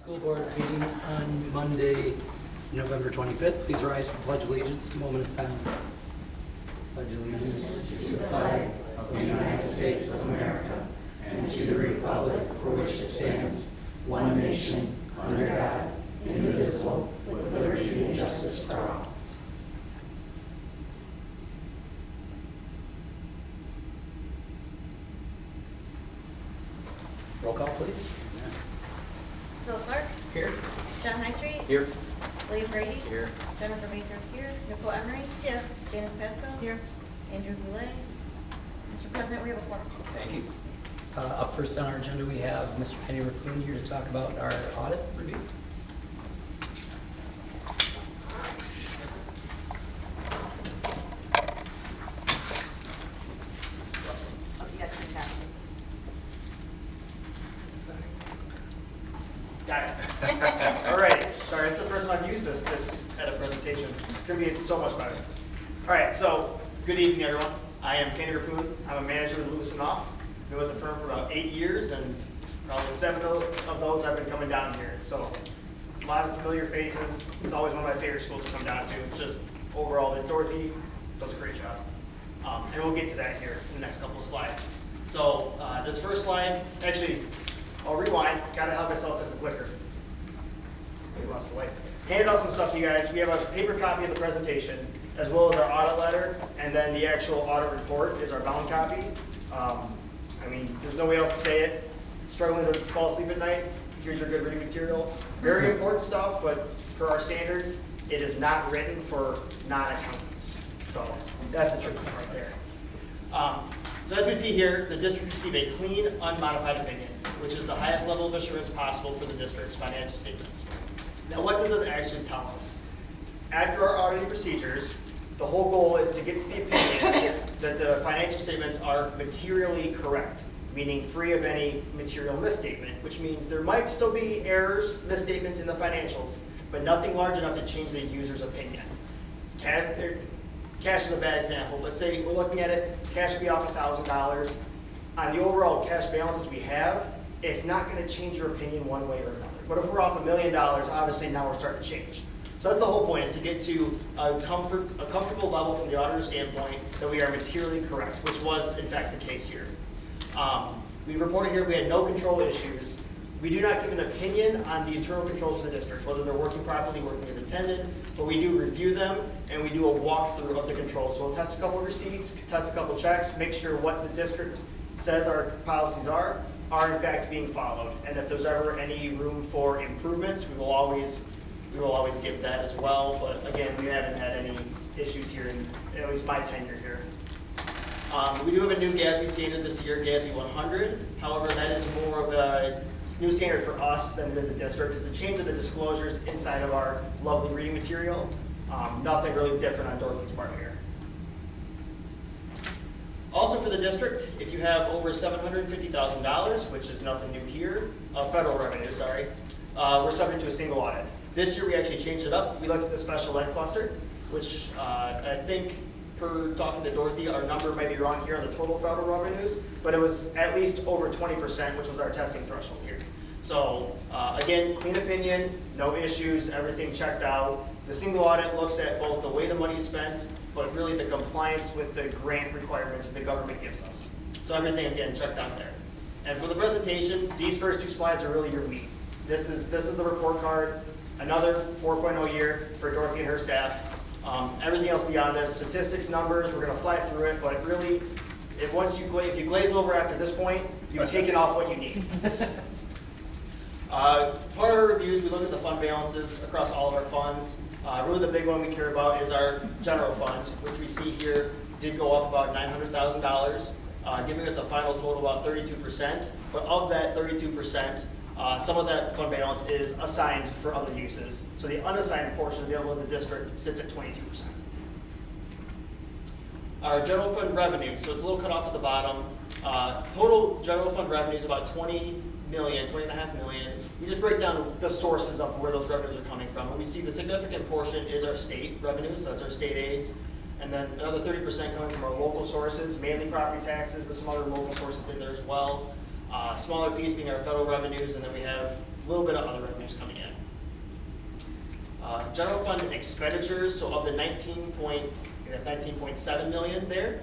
School board meeting on Monday, November 25th. Please rise for pledge of allegiance. A moment of silence. Pledge allegiance to the flag of the United States of America and to the republic for which it stands, one nation, under God, indivisible, with liberty and justice for all. Roll call, please. Phil Clark. Here. John Highstreet. Here. William Brady. Here. Jennifer Baker here. Nicole Emery. Yes. Janice Pasco. Here. Andrew Goulet. Mr. President, we have a quorum. Thank you. Up first on our agenda, we have Mr. Kenny Rappoon here to talk about our audit review. Got it. All right. Sorry, it's the first time I've used this at a presentation. It's going to be so much better. All right. So, good evening, everyone. I am Kenny Rappoon. I'm a manager with Lewis & Knopf. Been with the firm for about 8 years, and probably 7 of those I've been coming down here. So, a lot of familiar faces. It's always one of my favorite schools to come down to. Just overall, that Dorothy does a great job. And we'll get to that here in the next couple of slides. So, this first slide, actually, I'll rewind. Got to help myself as the clicker. We lost the lights. Handed out some stuff to you guys. We have a paper copy of the presentation, as well as our audit letter, and then the actual audit report is our bound copy. I mean, there's no way else to say it. Struggling to fall asleep at night? Here's your good reading material. Very important stuff, but for our standards, it is not written for non-accountants. So that's the tricky part there. So as we see here, the district received a clean, unmodified opinion, which is the highest level of assurance possible for the district's financial statements. Now, what does it actually tell us? After our auditing procedures, the whole goal is to get to the opinion that the financial statements are materially correct, meaning free of any material misstatement, which means there might still be errors, misstatements in the financials, but nothing large enough to change the user's opinion. Cash is a bad example, but say we're looking at it, cash would be off $1,000. On the overall cash balances we have, it's not going to change your opinion one way or another. But if we're off $1 million, obviously now we're starting to change. So that's the whole point, is to get to a comfortable level from the auditor's standpoint that we are materially correct, which was in fact the case here. We reported here we had no control issues. We do not give an opinion on the internal controls for the district, whether they're working properly, working as intended, but we do review them and we do a walkthrough of the controls. So we'll test a couple of receipts, test a couple of checks, make sure what the district says our policies are in fact being followed. And if there's ever any room for improvements, we will always give that as well. But again, we haven't had any issues here in at least my tenure here. We do have a new GASB standard this year, GASB 100. However, that is more of a new standard for us than it is the district. It's a change of the disclosures inside of our lovely reading material. Nothing really different on Dorothy's part here. Also for the district, if you have over $750,000, which is nothing new here, federal revenue, sorry, we're subject to a single audit. This year we actually changed it up. We looked at the special ed cluster, which I think per talking to Dorothy, our number might be wrong here on the total federal revenues, but it was at least over 20%, which was our testing threshold here. So again, clean opinion, no issues, everything checked out. The single audit looks at both the way the money is spent, but really the compliance with the grant requirements the government gives us. So everything, again, checked out there. And for the presentation, these first 2 slides are really your meat. This is the report card, another 4.0 year for Dorothy and her staff. Everything else beyond this, statistics, numbers, we're going to fly through it, but really, if you glaze over after this point, you've taken off what you need. Part of our reviews, we look at the fund balances across all of our funds. Really the big one we care about is our general fund, which we see here did go up about $900,000, giving us a final total about 32%. But of that 32%, some of that fund balance is assigned for other uses. So the unassigned portion available in the district sits at 22%. Our general fund revenue, so it's a little cut off at the bottom. Total general fund revenue is about $20.5 million. We just break down the sources of where those revenues are coming from. And we see the significant portion is our state revenues, that's our state aids. And then another 30% coming from our local sources, mainly property taxes, but some other local sources in there as well. Smaller piece being our federal revenues, and then we have a little bit of other revenues coming in. General fund expenditures, so of the 19.7 million there,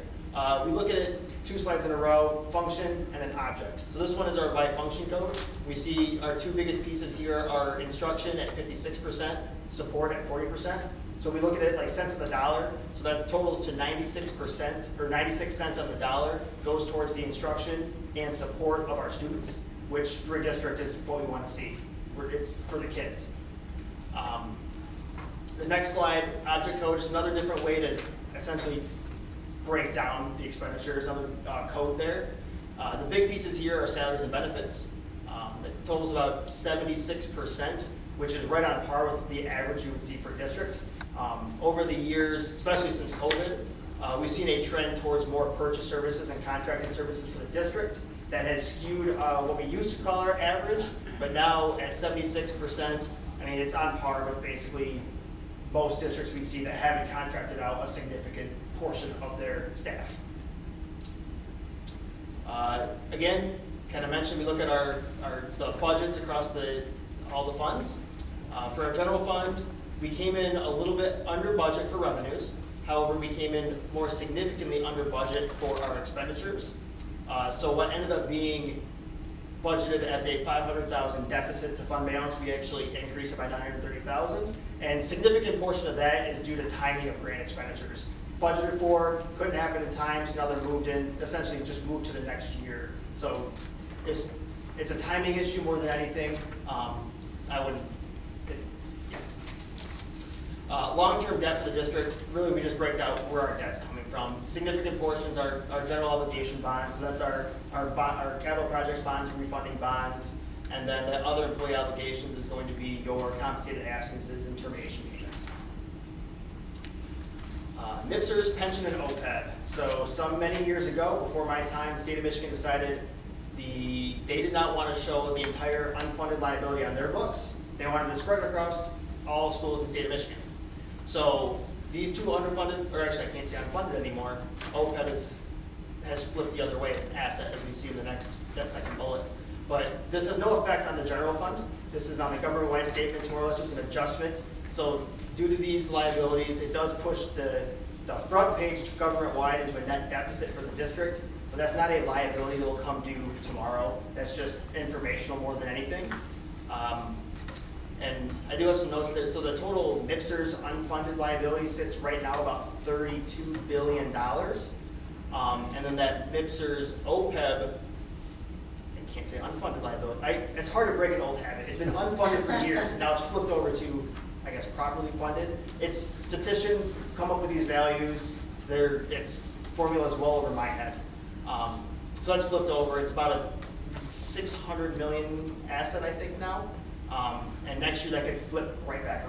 we look at it 2 slides in a row, function and then object. So this one is our by function code. We see our 2 biggest pieces here are instruction at 56%, support at 40%. So we look at it like cents on the dollar, so that totals to 96%, or 96 cents on the dollar goes towards the instruction and support of our students, which for a district is what we want to see. It's for the kids. The next slide, object code, is another different way to essentially break down the expenditures, another code there. The big pieces here are salaries and benefits. It totals about 76%, which is right on par with the average you would see for district. Over the years, especially since COVID, we've seen a trend towards more purchase services and contracting services for the district that has skewed what we used to call our average, but now at 76%, I mean, it's on par with basically most districts we see that haven't contracted out a significant portion of their staff. Again, kind of mentioned, we look at the budgets across all the funds. For our general fund, we came in a little bit under budget for revenues. However, we came in more significantly under budget for our expenditures. So what ended up being budgeted as a $500,000 deficit to fund balance, we actually increased it by $930,000. And significant portion of that is due to timing of grant expenditures. Budgeted for, couldn't happen in time, so now they're moved in, essentially just moved to the next year. So it's a timing issue more than anything. Long-term debt for the district, really we just break out where our debt's coming from. Significant portions are our general obligation bonds, so that's our capital projects bonds, refunding bonds, and then the other employee obligations is going to be your compensated absences and termination payments. NIPSERS, pension, and OPEB. So many years ago, before my time, the state of Michigan decided they did not want to show the entire unfunded liability on their books. They wanted to spread it across all schools in the state of Michigan. So these 2 underfunded, or actually I can't say unfunded anymore, OPEB has flipped the other way as an asset, as we see in that second bullet. But this has no effect on the general fund. This is on the government-wide statements, more or less just an adjustment. So due to these liabilities, it does push the front page government-wide into a net deficit for the district, but that's not a liability that will come due tomorrow. That's just informational more than anything. And I do have some notes there. So the total NIPSERS unfunded liability sits right now about $32 billion. And then that NIPSERS OPEB, I can't say unfunded liability. It's hard to break an old habit. It's been unfunded for years, and now it's flipped over to, I guess, properly funded. It's statisticians come up with these values. It's formulas well over my head. So that's flipped over. It's about a 600 million asset, I think, now. And next year that could flip right back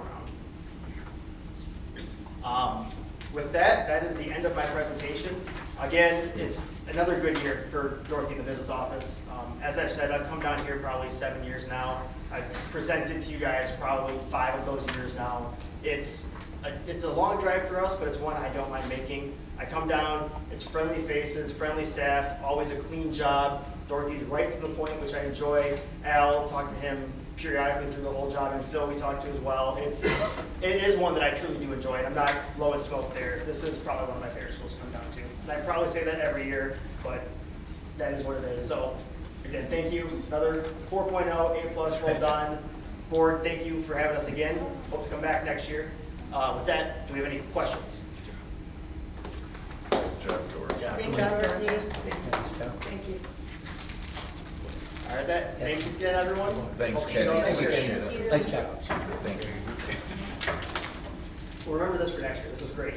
around. With that is the end of my presentation. Again, it's another good year for Dorothy in the business office. As I've said, I've come down here probably 7 years now. I've presented to you guys probably 5 of those years now. It's a long drive for us, but it's one I don't mind making. I come down, it's friendly faces, friendly staff, always a clean job. Dorothy's right to the point, which I enjoy. Al, talk to him periodically through the whole job, and Phil we talk to as well. It is one that I truly do enjoy, and I'm not blowing smoke there. This is probably one of my favorite schools to come down to. And I probably say that every year, but that is what it is. So again, thank you. Another 4.0, A+, well done. Board, thank you for having us again. Hope to come back next year. With that, do we have any questions? Thank you. All right, thanks again, everyone. Thanks, Hope to see you all Kenny. next year. Appreciate it. Nice job. Thank you. We'll remember this for next year. This was great.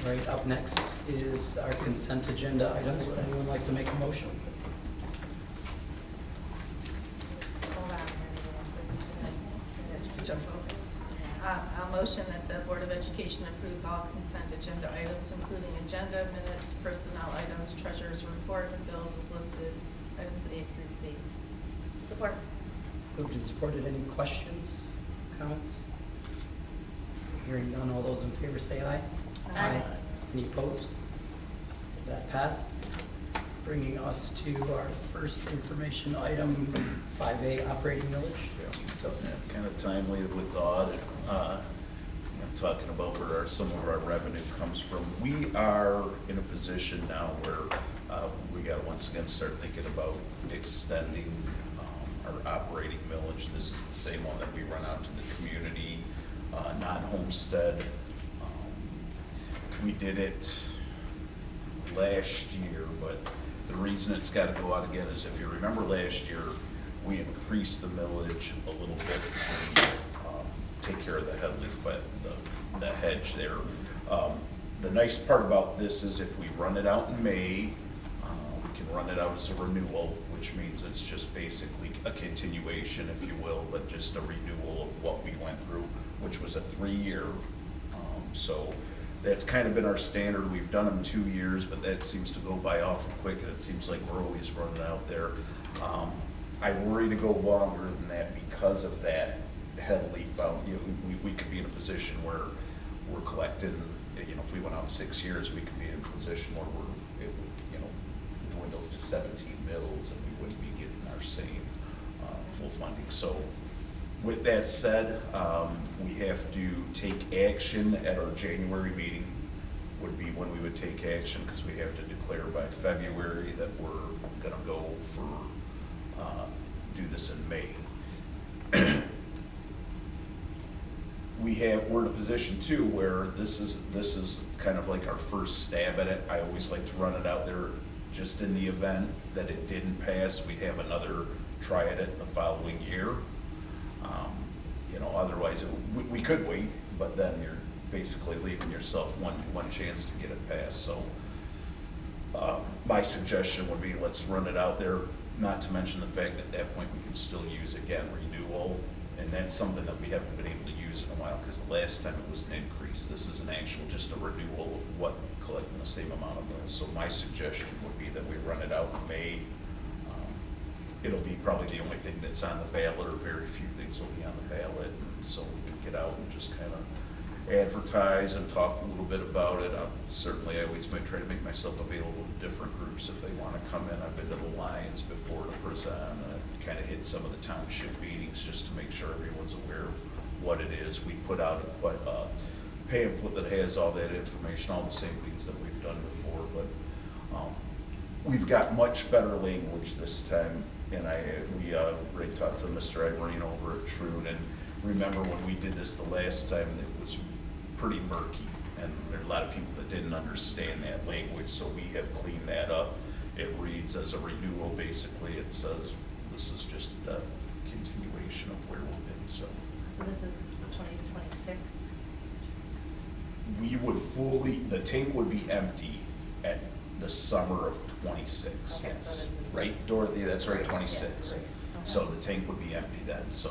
All right, up next is our consent agenda items. Would anyone like to make a motion? I'll motion that the Board of Education approves all consent agenda items, including agenda, minutes, personnel items, treasurer's report, and bills as listed, items A through C. Support. Moved and supported. Any questions, comments? Hearing none, all those in favor say aye. Aye. Any opposed? That passes. Bringing us to our first information item, 5A operating millage. Kind of timely with the audit, talking about where some of our revenue comes from. We are in a position now where we got to once again start thinking about extending our operating millage. This is the same one that we run out to the community, non-homestead. We did it last year, but the reason it's got to go out again is if you remember last year, we increased the millage a little bit to take care of the headleaf, the hedge there. The nice part about this is if we run it out in May, we can run it out as a renewal, which means it's just basically a continuation, if you will, but just a renewal of what we went through, which was a 3-year. So that's kind of been our standard. We've done them 2 years, but that seems to go by awful quick, and it seems like we're always running out there. I worry to go longer than that because of that headleaf found. We could be in a position where we're collecting, if we went out 6 years, we could be in a position where it dwindles to 17 mills and we wouldn't be getting our same full funding. So with that said, we have to take action at our January meeting would be when we would take action, because we have to declare by February that we're gonna go for, do this in May. We're in a position too where this is kind of like our first stab at it. I always like to run it out there just in the event that it didn't pass, we'd have another try at it the following year. Otherwise we could wait, but then you're basically leaving yourself one chance to get it passed. So my suggestion would be let's run it out there, not to mention the fact that at that point we can still use again renewal, and that's something that we haven't been able to use in a while because the last time it was an increase. This is an actual just a renewal of what collecting the same amount of mills. So my suggestion would be that we run it out in May. It'll be probably the only thing that's on the ballot, or very few things will be on the ballot, and so we can get out and just kind of advertise and talk a little bit about it. Certainly I always might try to make myself available to different groups if they want to come in. I've been to the Lions before to present. I kind of hit some of the township meetings just to make sure everyone's aware of what it is. We put out a pamphlet that has all that information, all the same things that we've done before, but we've got much better language this time. And we already talked to Mr. Irene over at Troon, and remember when we did this the last time, it was pretty murky, and there are a lot of people that didn't understand that language, so we have cleaned that up. It reads as a renewal, basically. It says this is just a continuation of where we've been, so. So this is 2026? We would the tank would be empty at the summer of 26, Okay, so yes. this is- Right, Dorothy, that's right, 26. Yeah, great. So the tank would be empty then, so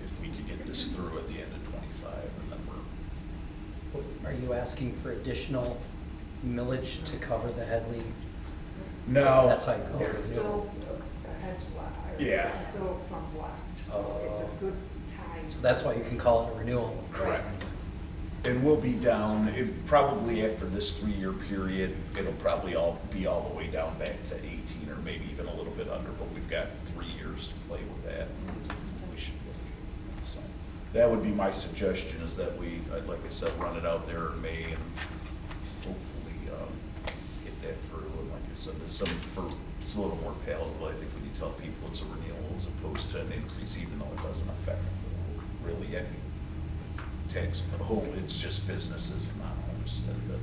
if we could get this through at the end of 25, and then we're. Are you asking for additional millage to cover the Headley? No. That's how you call it. There's still a hedge left. Yeah. There's still some left, so it's a good time. So that's why you can call it a renewal. Correct. And we'll be down, probably after this 3-year period, it'll probably be all the way down back to 18 or maybe even a little bit under, but we've got 3 years to play with that. We should be able to do that. So that would be my suggestion, is that we, like I said, run it out there in May and hopefully get that through. And like I said, it's a little more palatable, I think, when you tell people it's a renewal as opposed to an increase, even though it doesn't affect really any tax, but it's just businesses and not homestead that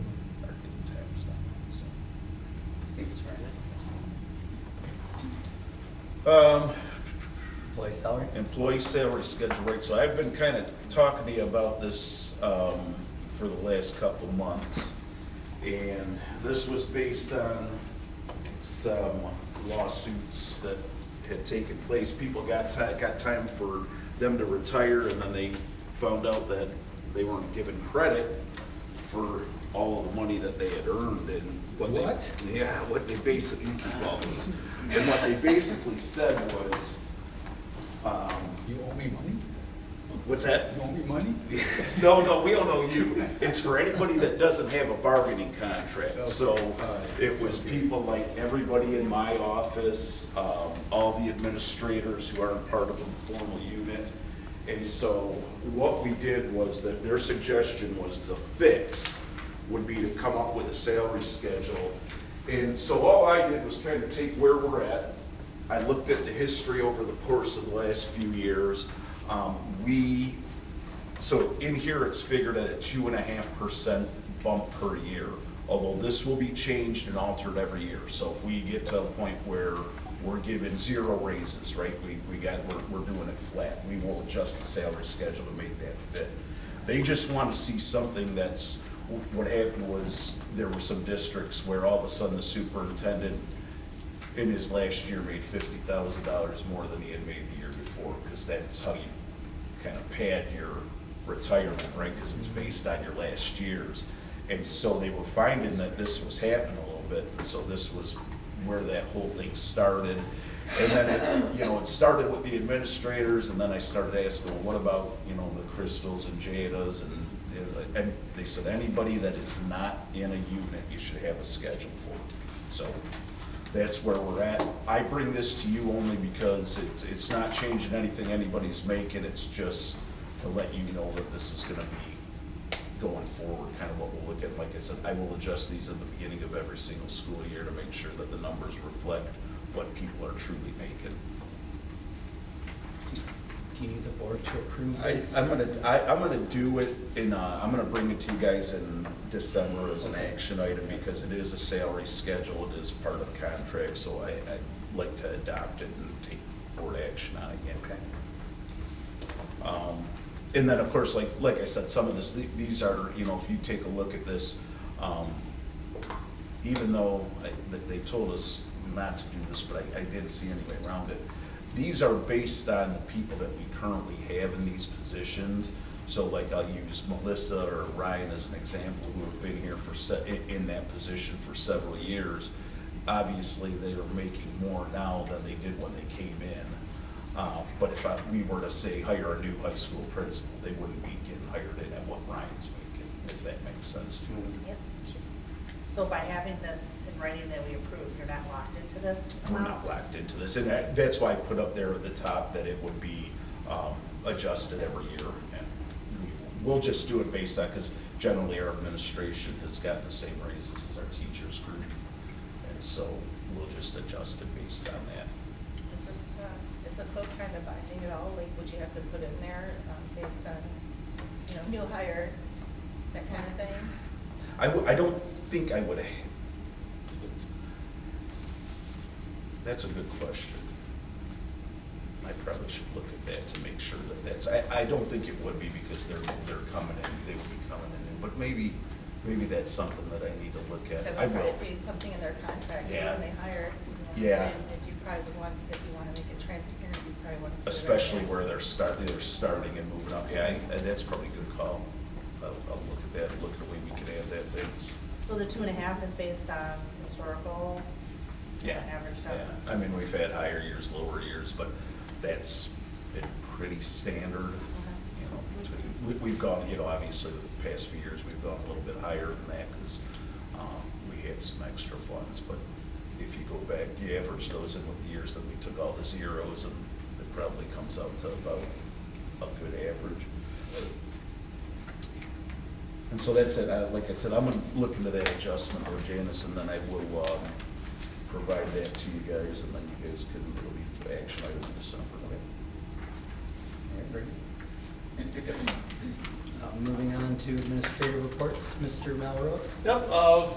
are getting taxed on it, so. Seems right. Employee salary? Employee salary schedule rate, so I've been kind of talking to you about this for the last couple of months, and this was based on some lawsuits that had taken place. People got time for them to retire, and then they found out that they weren't given credit for all of the money that they had earned, and what they basically and what they basically said was, You owe me money? What's that? You owe me money? No, we don't know you. It's for anybody that doesn't have a bargaining contract. Okay. So Alright. it was people like everybody in my office, all the administrators who aren't part of a formal unit. And so what we did was that their suggestion was the fix would be to come up with a salary schedule. And so all I did was kind of take where we're at. I looked at the history over the course of the last few years. So in here, it's figured at a 2.5% bump per year, although this will be changed and altered every year. So if we get to a point where we're given 0 raises, right, we're doing it flat. We will adjust the salary schedule to make that fit. They just want to see something that's, what happened was, there were some districts where all of a sudden the superintendent in his last year made $50,000 more than he had made the year before, because that's how you kind of pad your retirement, right? Because it's based on your last years. And so they were finding that this was happening a little bit, and so this was where that whole thing started. And then it started with the administrators, and then I started asking, well, what about, the Crystals and Jadas, and they said anybody that is not in a unit, you should have a schedule for. So that's where we're at. I bring this to you only because it's not changing anything anybody's making, it's just to let you know that this is gonna be going forward, kind of what we'll look at. Like I said, I will adjust these at the beginning of every single school year to make sure that the numbers reflect what people are truly making. Do you need the board to approve this? I'm gonna do it I'm gonna bring it to you guys in December as an action item, because it is a salary schedule, it is part of the contract, so I'd like to adopt it and take board action on it again. Okay. And then, of course, like I said, some of this, these are, if you take a look at this, even though they told us not to do this, but I did see anyway around it. These are based on the people that we currently have in these positions. So like I'll use Melissa or Ryan as an example, who have been here in that position for several years. Obviously, they are making more now than they did when they came in. But if we were to say hire a new high school principal, they wouldn't be getting hired in at what Ryan's making, if that makes sense to you. Yep. So by having this in writing that we approve, you're not locked into this We're amount? not locked into this, and that's why I put up there at the top that it would be adjusted every year. And we'll just do it based on, because generally our administration has gotten the same raises as our teachers group. And so we'll just adjust it based on that. Is the code kind of binding at all? Like, would you have to put in there based on, new hire, that kind of thing? I don't think I would. That's a good question. I probably should look at that to make sure that that's, I don't think it would be, because they're coming in, they would be coming in, but maybe that's something that I need to look at. That I would will. probably be something in their contract too, Yeah. when they hire. Yeah. saying if you want to make it transparent, you probably want to. put it Especially in. where they're starting and moving up. Yeah, that's probably a good call. I'll look at that, look at the way we can add that things. So the 2.5 is based on historical? Yeah. Averaged out? Yeah. I mean, we've had higher years, lower years, but that's been pretty standard. We've gone, obviously the past few years, we've gone a little bit higher than that, because we had some extra funds, but if you go back, you average those in with the years that we took all the zeros, and it probably comes out to about a good average. And so that's it. Like I said, I'm gonna look into that adjustment, or Janice, and then I will provide that to you guys, and then you guys can, it'll be for action items in December. All right, very good. Moving on to administrative reports, Mr. Melrose. Yep,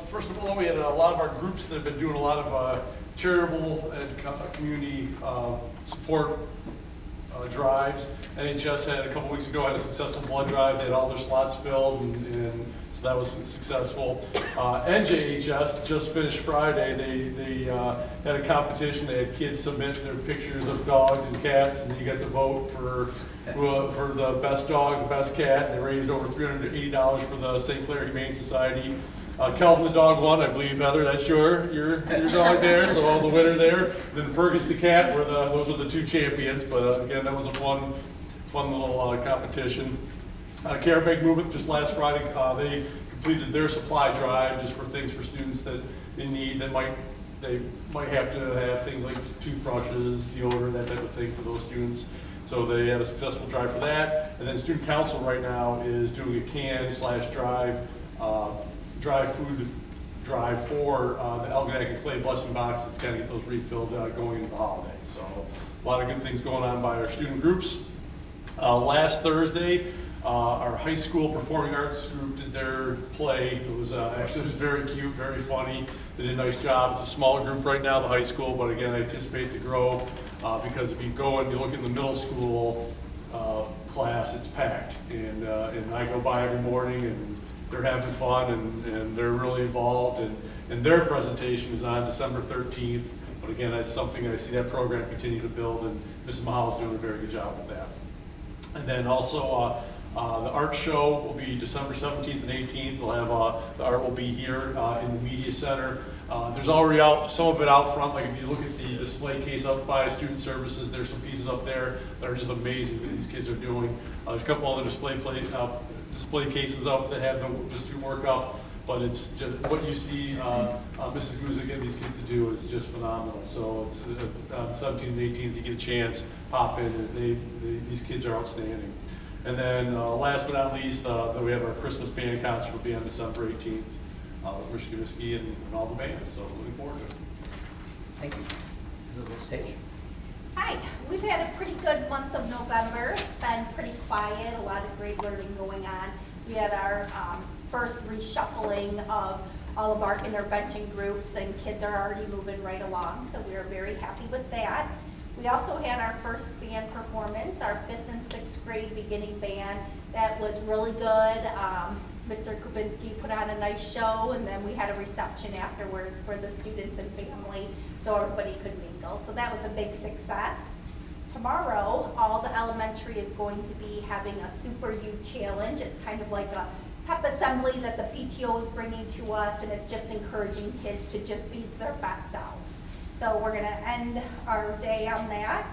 first of all, we had a lot of our groups that have been doing a lot of charitable and community support drives. NHS had a couple weeks ago had a successful blood drive. They had all their slots filled, and so that was successful. NJHS just finished Friday. They had a competition. They had kids submit their pictures of dogs and cats, and you got to vote for the best dog, the best cat. They raised over $380 for the St. Clair Humane Society. Kelvin the dog won, I believe. Heather, that's your dog there. So all the winner there. Then Fergus the cat those were the two champions. But again, that was a fun little competition. Care Bag Movement, just last Friday, they completed their supply drive just for things for students that in need that they might have to have things like toothbrushes, deodorant, that type of thing for those students. So they had a successful drive for that. And then Student Council right now is doing a drive food drive for the Algonac and Clay blessing boxes to kind of get those refilled going into the holidays. So a lot of good things going on by our student groups. Last Thursday, our high school performing arts group did their play. It was very cute, very funny. They did a nice job. It's a smaller group right now, the high school, but again, I anticipate to grow because if you go and you look in the middle school class, it's packed. And I go by every morning and they're having fun and they're really involved. And their presentation is on December 13th. But again, that's something I see that program continue to build, and Mrs. Mahal is doing a very good job with that. And then also, the art show will be December 17th and 18th. We'll have the art will be here in the media center. There's already some of it out front. Like if you look at the display case up by Student Services, there's some pieces up there that are just amazing that these kids are doing. There's a couple other display cases up that have just through work up. But it's just what you see Mrs. Guzik and these kids to do is just phenomenal. So it's 17th and 18th, you get a chance, pop in. And these kids are outstanding. And then last but not least, we have our Christmas band concert will be on December 18th with Michigan Whiskey and all the bands. So looking forward to it. Thank you. Mrs. LaStage. Hi, we've had a pretty good month of November. It's been pretty quiet, a lot of great learning going on. We had our first reshuffling of all of our intervention groups, and kids are already moving right along, so we are very happy with that. We also had our first band performance, our 5th and 6th grade beginning band. That was really good. Mr. Kubinski put on a nice show, and then we had a reception afterwards for the students and family so everybody could mingle. So that was a big success. Tomorrow, all the elementary is going to be having a Super U Challenge. It's kind of like a pep assembly that the PTO is bringing to us, and it's just encouraging kids to just be their best selves. So we're gonna end our day on that.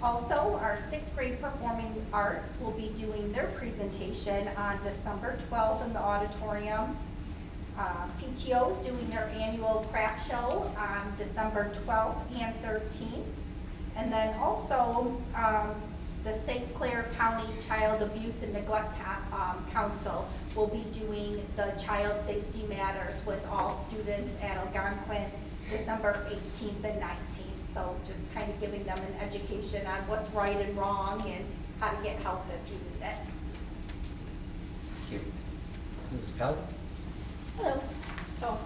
Also, our 6th grade performing arts will be doing their presentation on December 12th in the auditorium. PTO is doing their annual craft show on December 12th and 13th. And then also, the St. Clair County Child Abuse and Neglect Council will be doing the Child Safety Matters with all students at Algonquin December 18th and 19th. So just kind of giving them an education on what's right and wrong and how to get help if you need it. Thank you. Mrs. Kelly. Hello. So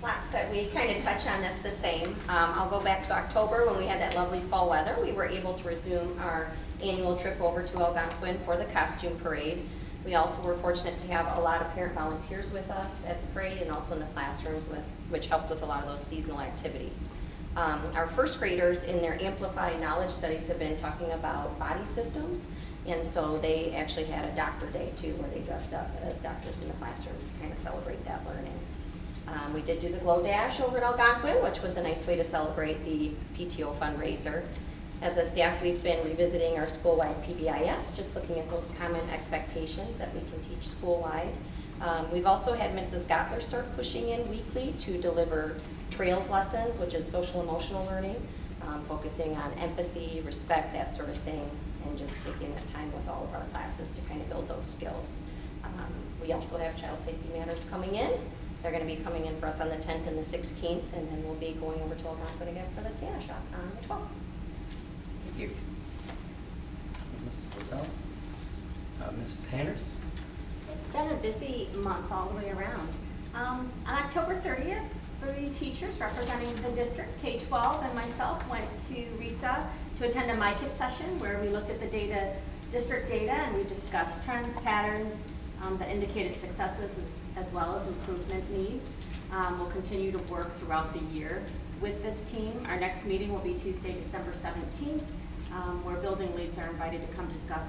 lots that we kind of touch on that's the same. I'll go back to October when we had that lovely fall weather. We were able to resume our annual trip over to Algonquin for the costume parade. We also were fortunate to have a lot of parent volunteers with us at the parade and also in the classrooms, which helped with a lot of those seasonal activities. Our first graders in their Amplified Knowledge Studies have been talking about body systems, and so they actually had a doctor day too, where they dressed up as doctors in the classroom to kind of celebrate that learning. We did do the Glow Dash over at Algonquin, which was a nice way to celebrate the PTO fundraiser. As a staff, we've been revisiting our school-wide PBIS, just looking at those common expectations that we can teach school-wide. We've also had Mrs. Gottler start pushing in weekly to deliver Trails lessons, which is social emotional learning, focusing on empathy, respect, that sort of thing, and just taking the time with all of our classes to kind of build those skills. We also have Child Safety Matters coming in. They're going to be coming in for us on the 10th and the 16th, and then we'll be going over to Algonquin again for the Santa Shop on the 12th. Thank you. Mrs. Roselle. Mrs. Hanners. It's been a busy month all the way around. On October 30th, 3 teachers representing the district, K-12 and myself, went to RISA to attend a MyKIP session where we looked at the district data, and we discussed trends, patterns, the indicated successes as well as improvement needs. We'll continue to work throughout the year with this team. Our next meeting will be Tuesday, December 17th, where building leads are invited to come discuss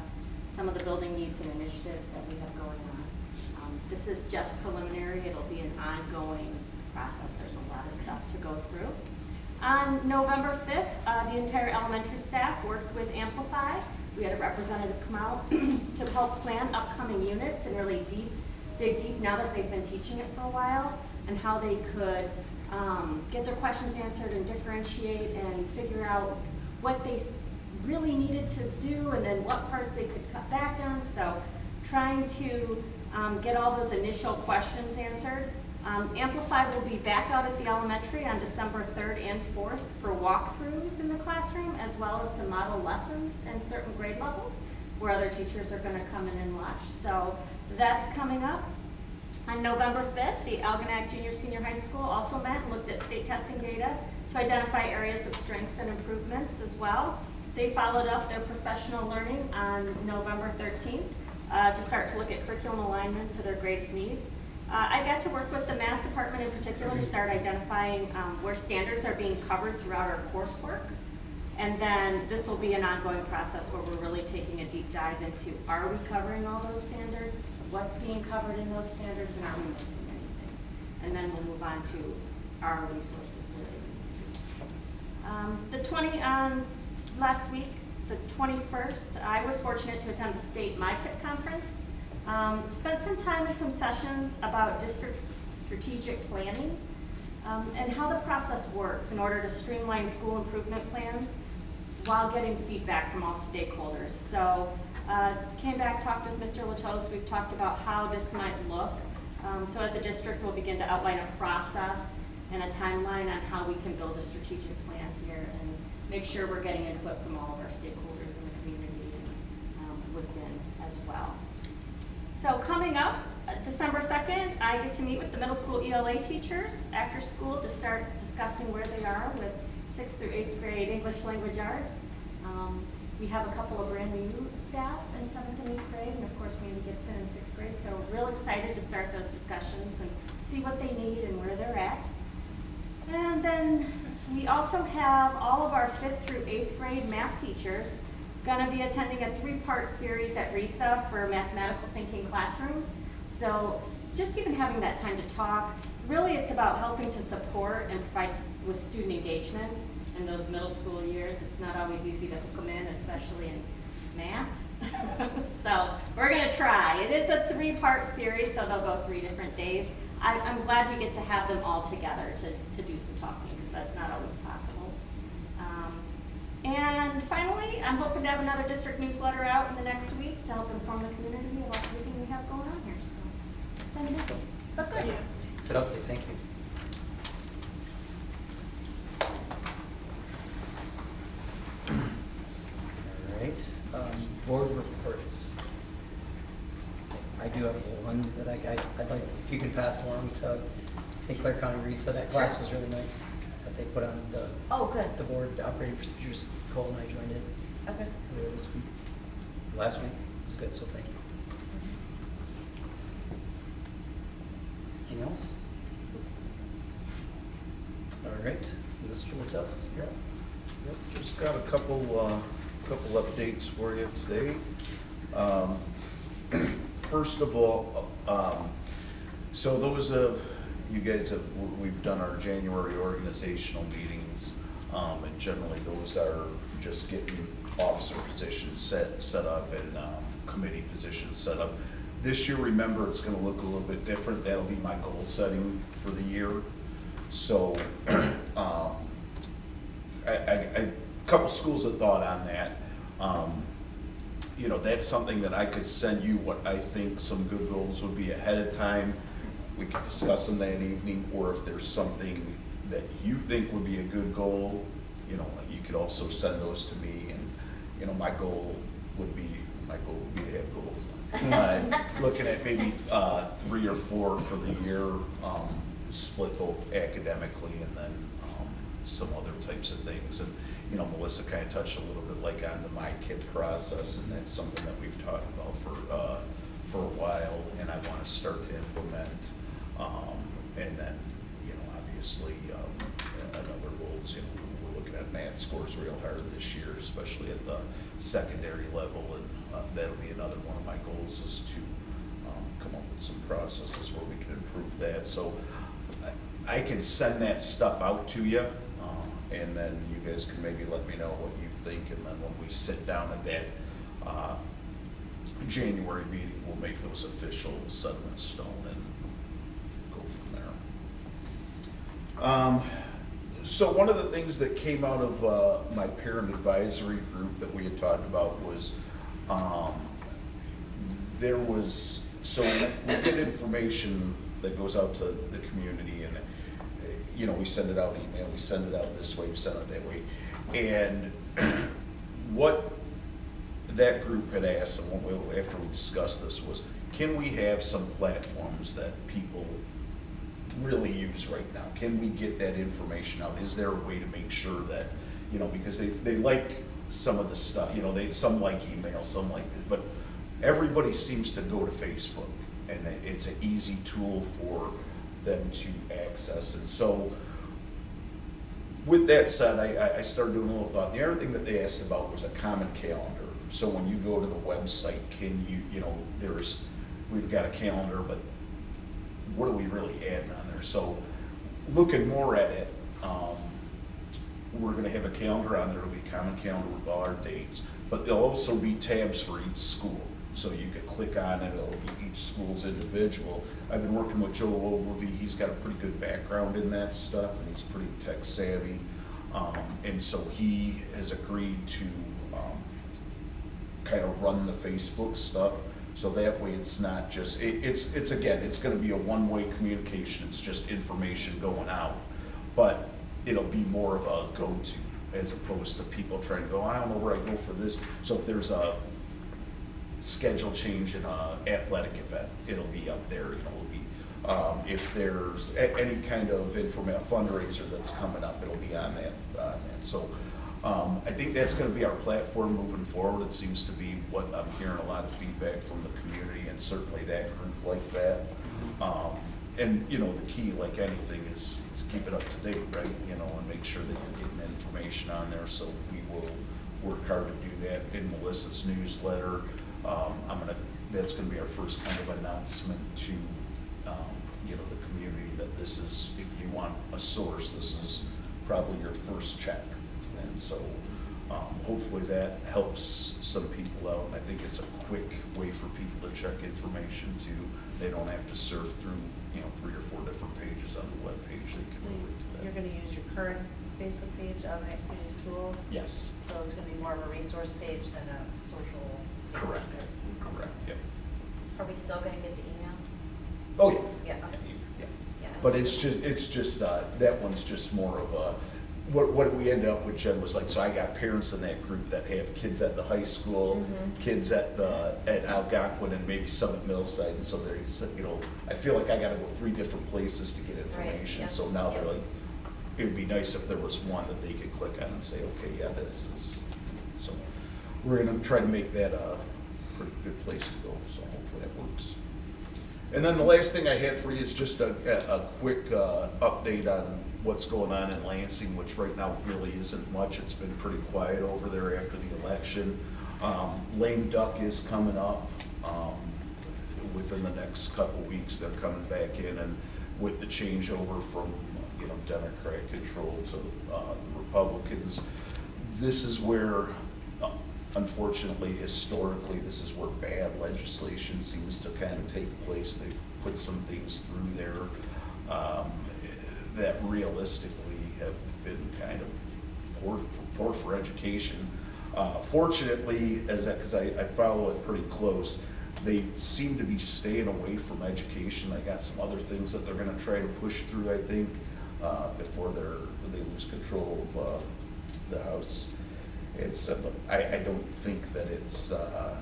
some of the building needs and initiatives that we have going on. This is just preliminary. It'll be an ongoing process. There's a lot of stuff to go through. On November 5th, the entire elementary staff worked with Amplify We had a representative come out to help plan upcoming units and really dig deep now that they've been teaching it for a while, and how they could get their questions answered and differentiate and figure out what they really needed to do and then what parts they could cut back on. So trying to get all those initial questions answered. Amplify will be back out at the elementary on December 3rd and 4th for walkthroughs in the classroom, as well as to model lessons in certain grade levels where other teachers are going to come in and watch. So that's coming up. On November 5th, the Algonac Junior Senior High School also met and looked at state testing data to identify areas of strengths and improvements as well. They followed up their professional learning on November 13th to start to look at curriculum alignment to their grades needs. I got to work with the math department in particular to start identifying where standards are being covered throughout our coursework. And then this will be an ongoing process where we're really taking a deep dive into, are we covering all those standards? What's being covered in those standards, and are we missing anything? And then we'll move on to our resources where they need to be. Last week, the 21st, I was fortunate to attend the state MyKIP conference. Spent some time in some sessions about district strategic planning and how the process works in order to streamline school improvement plans while getting feedback from all stakeholders. So came back, talked with Mr. Latos. We've talked about how this might look. So as a district, we'll begin to outline a process and a timeline on how we can build a strategic plan here and make sure we're getting input from all of our stakeholders in the community and within as well. So coming up, December 2nd, I get to meet with the middle school ELA teachers after school to start discussing where they are with 6th through 8th grade English language arts. We have a couple of brand new staff in 7th and 8th grade, and of course Mandy Gibson in 6th grade. So we're real excited to start those discussions and see what they need and where they're at. And then we also have all of our 5th through 8th grade math teachers going to be attending a 3-part series at RISA for mathematical thinking classrooms. So just even having that time to talk, really it's about helping to support and provide with student engagement in those middle school years. It's not always easy to hook them in, especially in math. So we're going to try. It is a 3-part series, so they'll go 3 different days. I'm glad we get to have them all together to do some talking, because that's not always possible. And finally, I'm hoping to have another district newsletter out in the next week to help inform the community about everything we have going on here. So it's been busy, but good. Good update, thank you. All right, board reports. I do have one that I'd like, if you could pass along to St. Clair County RISA. That class was really nice that they put on the Good. the board operating procedures. Cole and I joined in Okay. earlier this week. Last week. It was good, so thank you. Anything else? All right, Mr. Latos, you're up. Yep, just got a couple updates for you today. First of all, so those of you guys we've done our January organizational meetings, and generally those are just getting officer positions set up and committee positions set up. This year, remember, it's going to look a little bit different. That'll be my goal setting for the year. So, a couple schools of thought on that. You know, that's something that I could send you what I think some good goals would be ahead of time. We could discuss them that evening, or if there's something that you think would be a good goal, you know, you could also send those to me. And, you know, my goal would be to have goals. Looking at maybe 3 or 4 for the year, split both academically and then some other types of things. And, you know, Melissa kind of touched a little bit like on the MyKIP process, and that's something that we've talked about for a while, and I want to start to implement. And then, you know, obviously, another goals, you know, we're looking at math scores real hard this year, especially at the secondary level, and that'll be another one of my goals, is to come up with some processes where we can improve that. So I can send that stuff out to you, and then you guys can maybe let me know what you think, and then when we sit down at that January meeting, we'll make those official, set them in stone and go from there. So one of the things that came out of my parent advisory group that we had talked about was, so we get information that goes out to the community, and we send it out email, we send it out this way, we send it that way. And what that group had asked, and after we discussed this, was, can we have some platforms that people really use right now? Can we get that information out? Is there a way to make sure that, because they like some of the stuff, some like email, some like it, but everybody seems to go to Facebook, and it's an easy tool for them to access. And so with that said, I started doing a little thought. The other thing that they asked about was a common calendar. So when you go to the website, can you, we've got a calendar, but what are we really adding on there? So looking more at it, we're gonna have a calendar on there. It'll be a common calendar with all our dates, but there'll also be tabs for each school. So you could click on it, it'll be each school's individual. I've been working with Joe Ogilvy. He's got a pretty good background in that stuff, and he's pretty tech savvy. And so he has agreed to kind of run the Facebook stuff. So that way it's not just, it's again, it's gonna be a one-way communication. It's just information going out, but it'll be more of a go-to as opposed to people trying to go, I don't know where I go for this. So if there's a schedule change in an athletic event, it'll be up there. It'll be, if there's any kind of fundraiser that's coming up, it'll be on that. So I think that's going to be our platform moving forward. It seems to be what I'm hearing a lot of feedback from the community, and certainly that group like that. And the key, like anything, is to keep it up to date, right? And make sure that you're getting that information on there. So we will work hard to do that in Melissa's newsletter. That's gonna be our first kind of announcement to, the community that this is, if you want a source, this is probably your first check. And so, hopefully that helps some people out. And I think it's a quick way for people to check information too. They don't have to surf through, 3 or 4 different pages on the webpage. They can So relate to that. you're gonna use your current Facebook page, Algonac Community Schools? Yes. So it's gonna be more of a resource page than a social page? Correct. Correct, yep. Are we still gonna get the emails? Oh, yeah. Yeah. Yeah. Yeah. But it's just, that one's just more of a, what we ended up with, Jen, was like, so I got parents in that group that have kids at the high school, kids at Algonquin, and maybe some at Millside, and so there's, I feel like I gotta go 3 different places to get information. yeah. So now they're Yeah. like, it'd be nice if there was one that they could click on and say, okay, yeah, this is, so we're gonna try to make that a pretty good place to go, so hopefully that works. And then the last thing I had for you is just a quick update on what's going on in Lansing, which right now really isn't much. It's been pretty quiet over there after the election. Lame duck is coming up within the next couple weeks. They're coming back in, and with the changeover from Democrat control to the Republicans, this is where, unfortunately, historically, this is where bad legislation seems to kind of take place. They've put some things through there that realistically have been kind of poor for education. Fortunately, because I follow it pretty close, they seem to be staying away from education. I got some other things that they're going to try to push through, I think, before they lose control of the House. I don't think that it's, I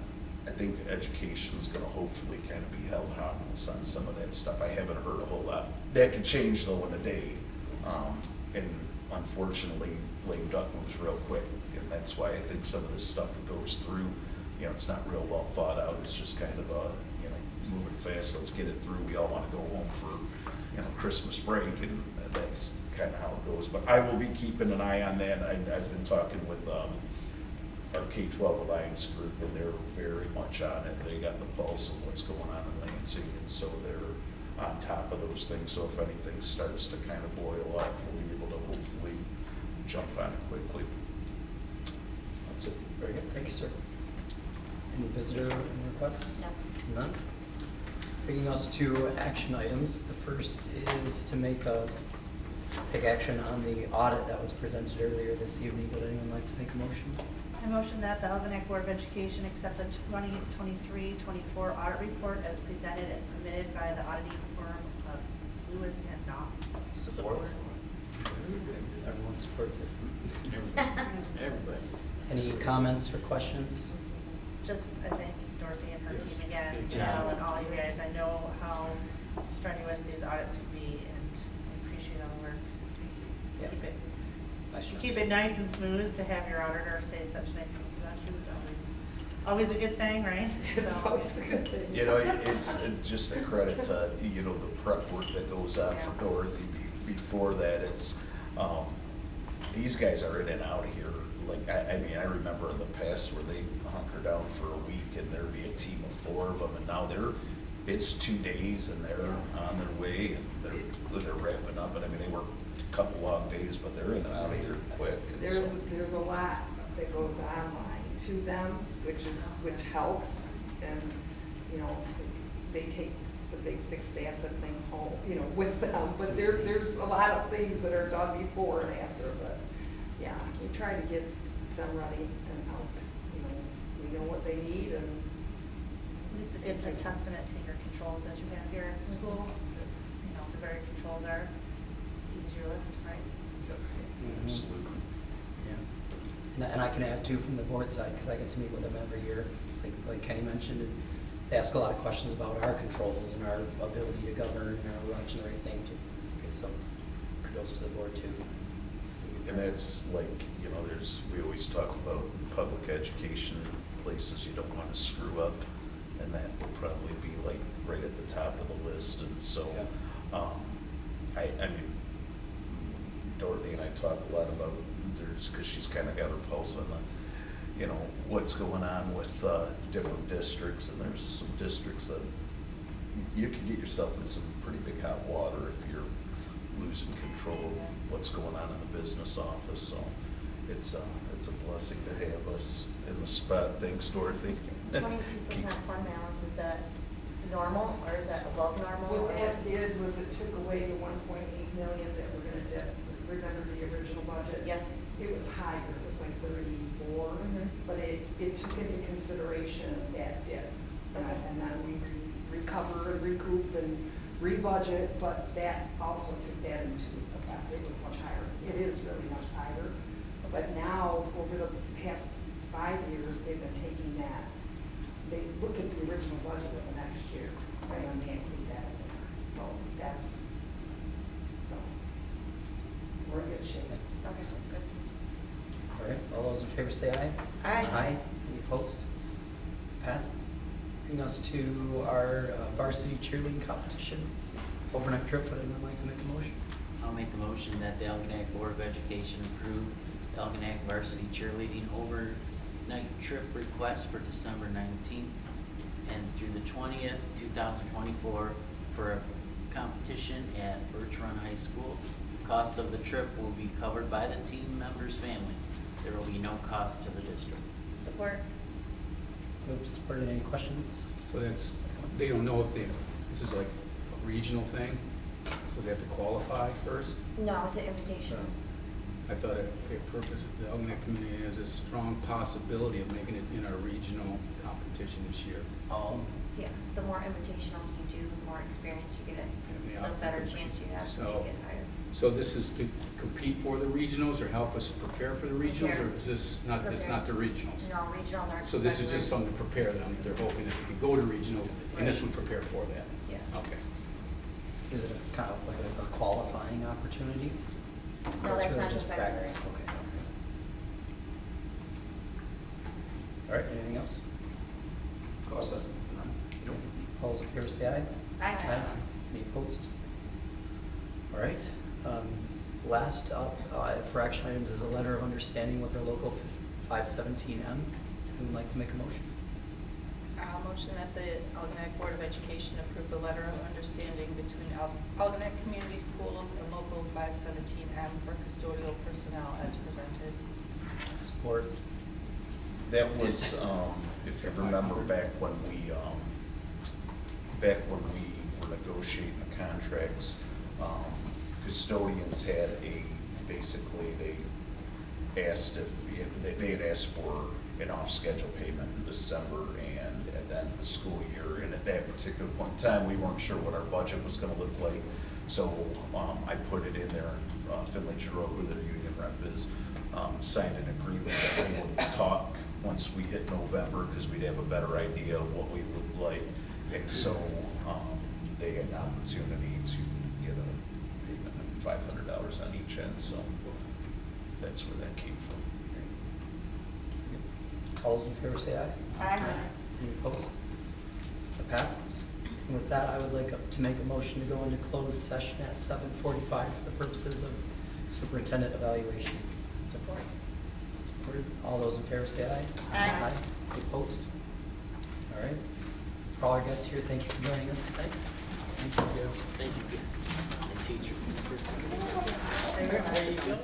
think education's gonna hopefully kind of be held harmless on some of that stuff. I haven't heard a whole lot. That could change though in a day. And unfortunately, lame duck moves real quick. And that's why I think some of this stuff that goes through, it's not real well thought out. It's just kind of moving fast, let's get it through. We all wanna go home for, Christmas break, and that's kind of how it goes. But I will be keeping an eye on that. I've been talking with our K-12 Alliance group, and they're very much on it. They got the pulse of what's going on in Lansing, and so they're on top of those things. So if anything starts to kind of boil up, we'll be able to hopefully jump on it quickly. That's it. Very good, thank you, sir. Any visitor requests? No. None? Bringing us to action items. The first is to take action on the audit that was presented earlier this evening. Would anyone like to make a motion? I motion that the Algonac Board of Education accept the 2023-24 audit report as presented and submitted by the auditing firm of Lewis and Knopf. Support. Everyone supports it. Everybody. Any comments or questions? Just, I thank Dorothy and her Yes. team again, Good Al job. and all you guys. I know how strenuous these audits can be, and I appreciate all the work. Yeah. Nice job. Keep it nice and smooth to have your auditor say such nice things about you is always a good thing, right? It's So- always a good thing. You know, it's just a credit to, you know, the prep work that goes on for Yeah. Dorothy. Before that, it's, these guys are in and out of here. Like, I mean, I remember in the past where they hunker down for a week and there'd be a team of 4 of them, and now it's 2 days and they're on their way and they're wrapping up. And I mean, they work a couple long days, but they're in and out of here quick. And so- There's a lot that goes online to them, which helps, and, you know, they take the big fixed asset thing home, you know, with them, but there's a lot of things that are done before and after, but, yeah, we try to get them ready and help, you know, we know what they need, and It's a testament to your controls that you have here at school. Just, you know, the very controls are easier lift, right? Mhm. Absolutely. Yeah. And I can add too from the board side, because I get to meet with them every year, like Kenny mentioned, and they ask a lot of questions about our controls and our ability to govern and are we watching the right things. So kudos to the board too. And that's like, you know, we always talk about public education, places you don't want to screw up, and that would probably be like right at the top of the list. And so, I mean, Dorothy and I talk a lot about because she's kind of got her pulse on the, you know, what's going on with different districts, and there's some districts that you can get yourself in some pretty big hot water if you're losing control of what's going on in the business office. So it's a blessing to have us in the spot. Thanks, Dorothy. 22% fund balance, is that normal or is that above normal? what that did was it took away the 1.8 million that we're gonna dip. Remember the original budget? Yeah. It was higher, it was like 34, Mhm. but it took into consideration that dip. Okay. And then we recover and recoup and rebudget, but that also took that into effect. It was much higher. It is really much higher. But now, over the past 5 years, they've been taking that. They look at the original budget of the next year, and then they include that in there. So we're in good shape. Okay, sounds good. All right, all those in favor say aye. Aye. Aye. Any opposed? Passes. Bring us to our varsity cheerleading competition overnight trip. Would anyone like to make a motion? I'll make a motion that the Algonac Board of Education approve the Algonac varsity cheerleading overnight trip request for December 19th and through the 20th, 2024 for a competition at Birch Run High School. Cost of the trip will be covered by the team members' families. There will be no cost to the district. Support. Moved, supported. Any questions? So they don't know if this is like a regional thing, so they have to qualify first? No, it's an invitation. I thought the purpose of the Algonac community has a strong possibility of making it in our regional competition this year. Yeah, the more invitationals you do, the more experience you get, Yeah. the better chance you have to So- make it higher. So this is to compete for the regionals or help us prepare for the regionals, or Prepare. is this not, it's Prepare. not the regionals? No, regionals aren't. So this is February. just something to prepare them, they're hoping that they can go to regionals, and this would prepare for that? Yeah. Okay. Is it a kind of like a qualifying opportunity? No, Or it's that's really not just practice? February. Okay. All right, anything else? Cost us nothing, All those in favor say aye. Aye. Any opposed? All right. Last up for action items is a letter of understanding with our local 517M. Who would like to make a motion? I'll motion that the Algonac Board of Education approve the letter of understanding between Algonac Community Schools and Local 517M for custodial personnel as presented. Support. That was, if you remember back when we were negotiating the contracts, custodians had basically they asked if, they had asked for an off-schedule payment in December and at the end of the school year. And at that particular point in time, we weren't sure what our budget was gonna look like. So, I put it in there, Finley Giroux, who their union rep is, signed an agreement that we would talk once we hit November, because we'd have a better idea of what we would like. And so, they had an opportunity to get a payment of $500 on each end, so that's where that came from. All those in favor say aye. Aye. Any opposed? That passes. And with that, I would like to make a motion to go into closed session at 7:45 for the purposes of superintendent evaluation. Support. All those in favor say aye. Aye. Any opposed? All right. For all our guests here, thank you for joining us tonight. Thank you, guys. And teacher. There you go.